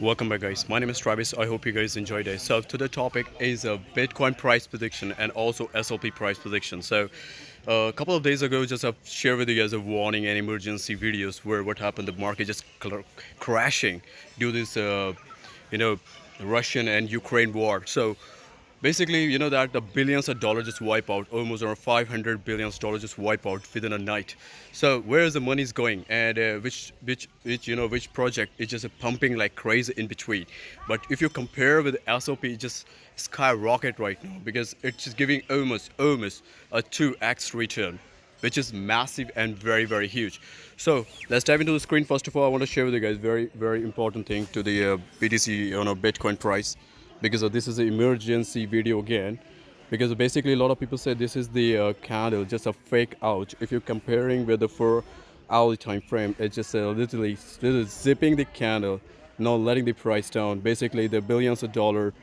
Welcome back, guys. My name is Travis. I hope you guys enjoyed it. So today's topic is a Bitcoin price prediction and also SLP price prediction. So a couple of days ago, just shared with you guys a warning and emergency videos where what happened, the market just crashing due to this, you know, Russian and Ukraine war. So basically, you know that the billions of dollars just wipe out, almost around 500 billions dollars just wipe out within a night. So where is the money is going, and which project is just pumping like crazy in between. But if you compare with SOP, it just skyrocket right now because it's just giving almost a 2x return, which is massive and very huge. So let's dive into the screen. First of all, I want to share with you guys very important thing to the BTC, Bitcoin price, because this is an emergency video again, because basically a lot of people say this is the candle just a fake out. If you're comparing with the 4 hour time frame, it's just literally zipping the candle, not letting the price down. Basically the billions of dollar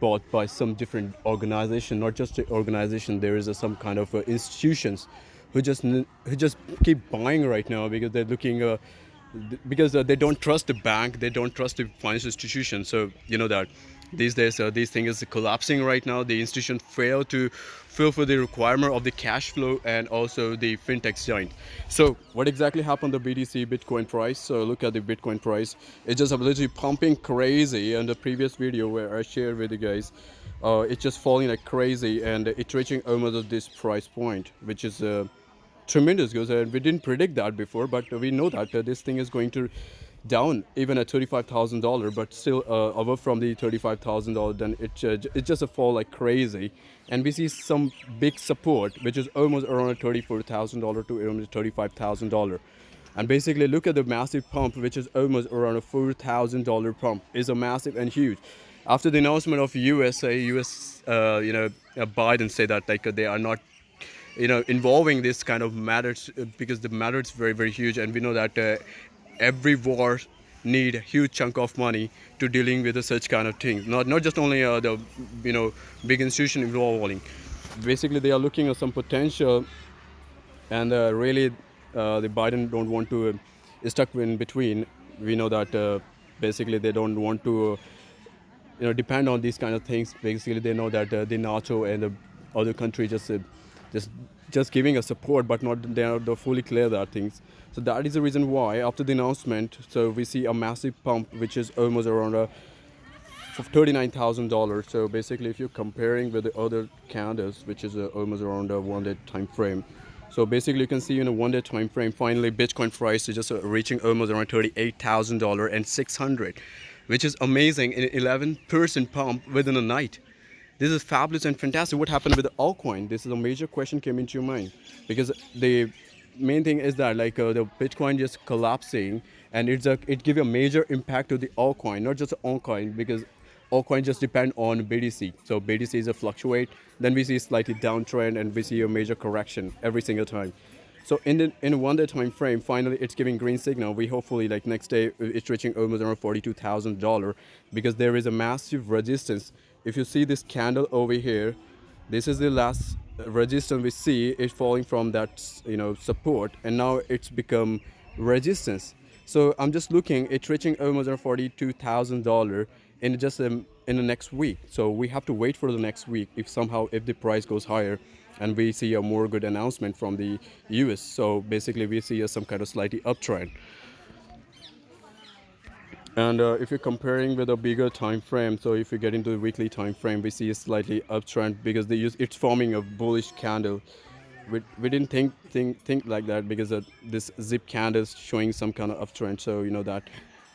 bought by some different organization, not just the organization. There is some kind of institutions who just keep buying right now because they're looking because they don't trust the bank, they don't trust the financial institution. So you know that these days these things is collapsing right now. The institution fail to fulfill the requirement of the cash flow and also the fintech giant. So what exactly happened to the BTC Bitcoin price? So look at the Bitcoin price. It's just literally pumping crazy. In the previous video where I shared with you guys, it's just falling like crazy, and it's reaching almost this price point, which is tremendous goes, and we didn't predict that before, but we know that this thing is going to down even at $35,000, but still above from the $35,000. Then it just a fall like crazy, and we see some big support which is almost around $34,000 to around $35,000. And basically look at the massive pump, which is almost around a $4,000 pump. Is a massive and huge. After the announcement of US Biden say that like they are not involving this kind of matters, because the matter is very huge, and we know that every war need a huge chunk of money to dealing with such kind of things, not just only the big institution involving. Basically they are looking at some potential, and really the Biden don't want to stuck in between. We know that basically they don't want to depend on these kind of things. Basically they know that the NATO and the other country just just giving us support, but not they are not fully clear that things. So that is the reason why after the announcement, so we see a massive pump, which is almost around $39,000. So basically if you're comparing with the other candles, which is almost around a 1 day time frame, so basically you can see in a 1 day time frame, finally Bitcoin price is just reaching almost around $38,000 and 600, which is amazing, in 11% pump within a night. This is fabulous and fantastic. What happened with the altcoin? This is a major question came into your mind, because the main thing is that like the Bitcoin just collapsing, and it give a major impact to the altcoin, not just the altcoin, because altcoin just depend on BTC. So BTC is a fluctuate, then we see slightly downtrend, and we see a major correction every single time. So in a 1 day time frame, finally it's giving green signal. We hopefully like next day it's reaching almost around $42,000, because there is a massive resistance. If you see this candle over here, this is the last resistance we see it falling from that support, and now it's become resistance. So I'm just looking, it's reaching almost around $42,000 in just in the next week. So we have to wait for the next week if somehow if the price goes higher and we see a more good announcement from the US. So basically we see some kind of slightly uptrend. And if you're comparing with a bigger time frame, so if you get into the weekly time frame, we see a slightly uptrend, because it's forming a bullish candle. We didn't think like that, because this zip candle is showing some kind of uptrend. So you know that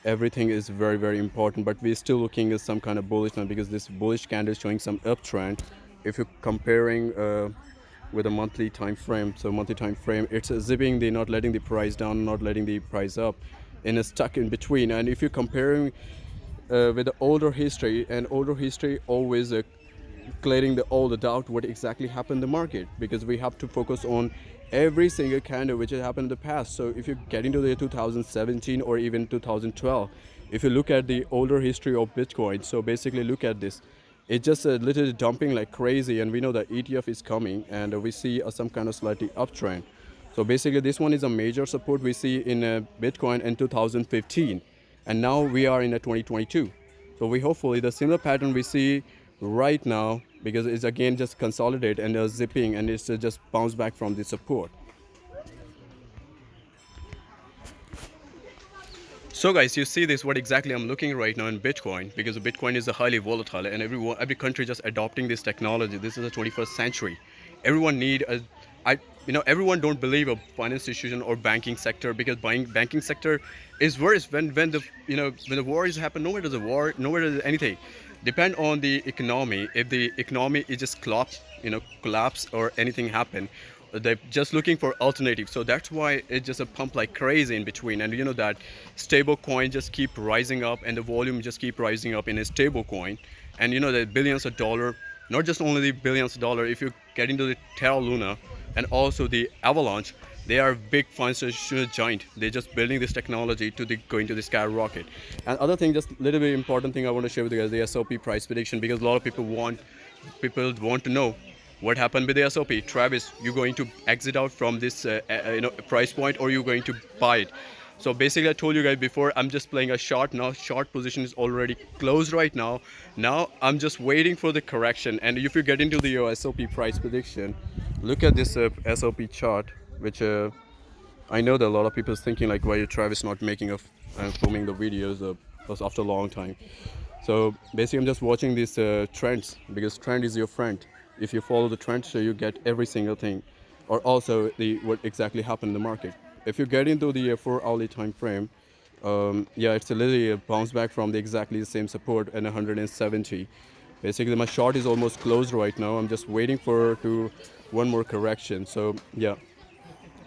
everything is very important, but we're still looking at some kind of bullishness, because this bullish candle is showing some uptrend. If you're comparing with a monthly time frame, so monthly time frame, it's zipping, they're not letting the price down, not letting the price up, and it's stuck in between. And if you're comparing with the older history, and older history always clearing all the doubt what exactly happened in the market, because we have to focus on every single candle which has happened in the past. So if you get into the 2017 or even 2012, if you look at the older history of Bitcoin, so basically look at this, it's just a little dumping like crazy, and we know that ETF is coming, and we see some kind of slightly uptrend. So basically this one is a major support we see in Bitcoin in 2015, and now we are in a 2022. So we hopefully the similar pattern we see right now, because it's again just consolidate and zipping, and it's just bounce back from the support. So guys, you see this what exactly I'm looking right now in Bitcoin, because Bitcoin is a highly volatile, and every country just adopting this technology. This is the 21st century. Everyone need a, I everyone don't believe a finance institution or banking sector, because banking sector is worse when the when the war is happen. No matter the war, no matter anything, depend on the economy. If the economy is just collapse or anything happen, they're just looking for alternatives. So that's why it just a pump like crazy in between. And you know that stable coin just keep rising up, and the volume just keep rising up in a stable coin. And you know the billions of dollar, not just only the billions of dollar. If you get into the Terra Luna and also the Avalanche, they are big financial giant. They're just building this technology to going to the skyrocket. And other thing, just little bit important thing I want to share with you guys, the SLP price prediction, because a lot of people want to know what happened with the SLP. Travis, you going to exit out from this price point, or you going to buy it? So basically, I told you guys before, I'm just playing a short now. Short position is already closed right now. Now I'm just waiting for the correction. And if you get into the SLP price prediction, look at this SLP chart, which I know that a lot of people is thinking like, why is Travis not making filming the videos was after a long time. So basically, I'm just watching these trends, because trend is your friend. If you follow the trend, so you get every single thing, or also the what exactly happened in the market. If you get into the 4 hourly time frame, yeah, it's a literally a bounce back from the exactly the same support and 170. Basically, my short is almost closed right now. I'm just waiting for to one more correction. So yeah,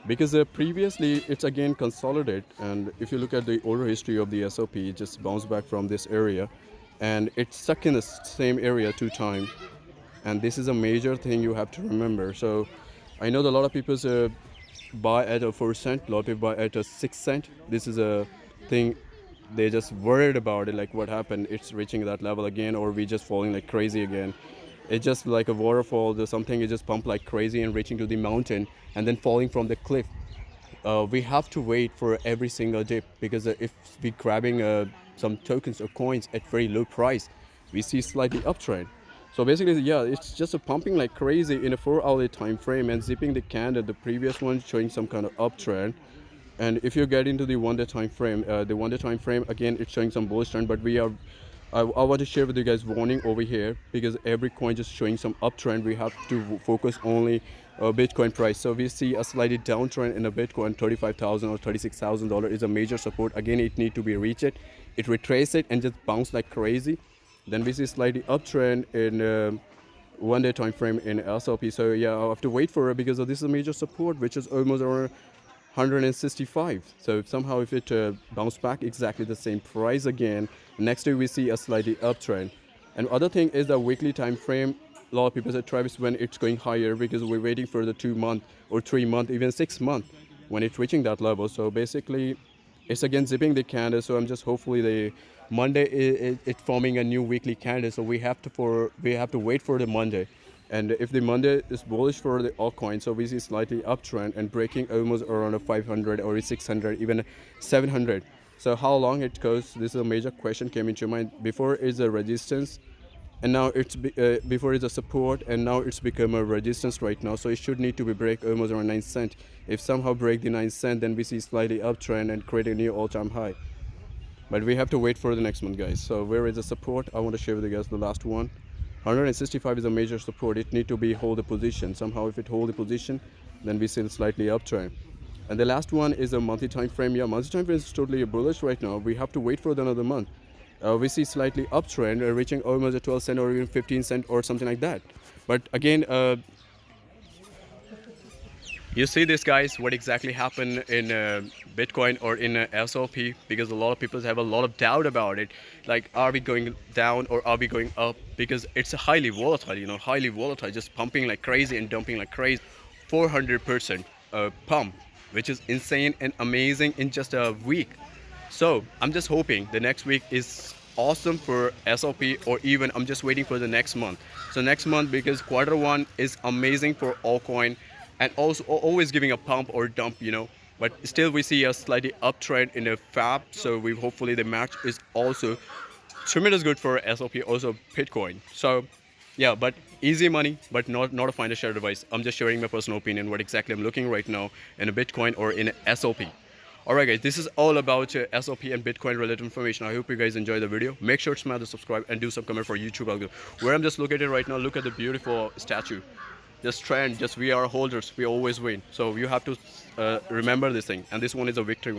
because previously it's again consolidate, and if you look at the older history of the SLP, it just bounced back from this area, and it's stuck in the same area 2 times. And this is a major thing you have to remember. So I know that a lot of people buy at a 4 cent, a lot of people buy at a 6 cent. This is a thing, they just worried about it, like what happened, it's reaching that level again, or we just falling like crazy again. It's just like a waterfall, there's something, it just pumped like crazy and reaching to the mountain and then falling from the cliff. We have to wait for every single dip, because if we grabbing some tokens or coins at very low price, we see slightly uptrend. So basically, yeah, it's just a pumping like crazy in a 4 hourly time frame and zipping the candle. The previous one showing some kind of uptrend. And if you get into the 1 day time frame, again, it's showing some bullish trend. But I want to share with you guys warning over here, because every coin just showing some uptrend. We have to focus only Bitcoin price. So we see a slightly downtrend in a Bitcoin. 35,000 or $36,000 is a major support. Again, it need to be reached. It retrace it and just bounce like crazy. Then we see slightly uptrend in 1 day time frame in SLP. So yeah, I'll have to wait for it, because this is a major support, which is almost around 165. So somehow if it bounce back exactly the same price again, next day we see a slightly uptrend. And other thing is the weekly time frame. A lot of people say, Travis, when it's going higher, because we're waiting for the 2 month or 3 month, even 6 month when it's reaching that level. So basically it's again zipping the candle. So I'm just hopefully the Monday it's forming a new weekly candle. So we have to wait for the Monday. And if the Monday is bullish for the altcoin, so we see slightly uptrend and breaking almost around a 500 or a 600, even 700. So how long it goes, this is a major question came into mind. Before is a resistance, and now before is a support, and now it's become a resistance right now. So it should need to be break almost around 9 cent. If somehow break the 9 cent, then we see slightly uptrend and create a new all-time high. But we have to wait for the next month, guys. So where is the support? I want to share with you guys the last one. 165 is a major support. It need to be hold the position. Somehow if it hold the position, then we see slightly uptrend. And the last one is a monthly time frame. Yeah, monthly time frame is totally bullish right now. We have to wait for another month. We see slightly uptrend, reaching almost a 12 cent or even 15 cent or something like that. But again, you see this, guys, what exactly happened in Bitcoin or in SLP, because a lot of people have a lot of doubt about it. Like, are we going down or are we going up? Because it's a highly volatile, highly volatile, just pumping like crazy and dumping like crazy. 400% pump, which is insane and amazing in just a week. So I'm just hoping the next week is awesome for SLP, or even I'm just waiting for the next month. So next month, because quarter one is amazing for altcoin, and also always giving a pump or dump, but still we see a slightly uptrend in the fab. So we hopefully the match is also tremendous good for SLP, also Bitcoin. So yeah, but easy money, but not a financial advice. I'm just sharing my personal opinion, what exactly I'm looking right now in a Bitcoin or in a SLP. Alright guys, this is all about SLP and Bitcoin related information. I hope you guys enjoy the video. Make sure to smash the subscribe and do some comment for YouTube algorithm. Where I'm just located right now, look at the beautiful statue. Just trend, just we are holders, we always win. So you have to remember this thing, and this one is a victory one.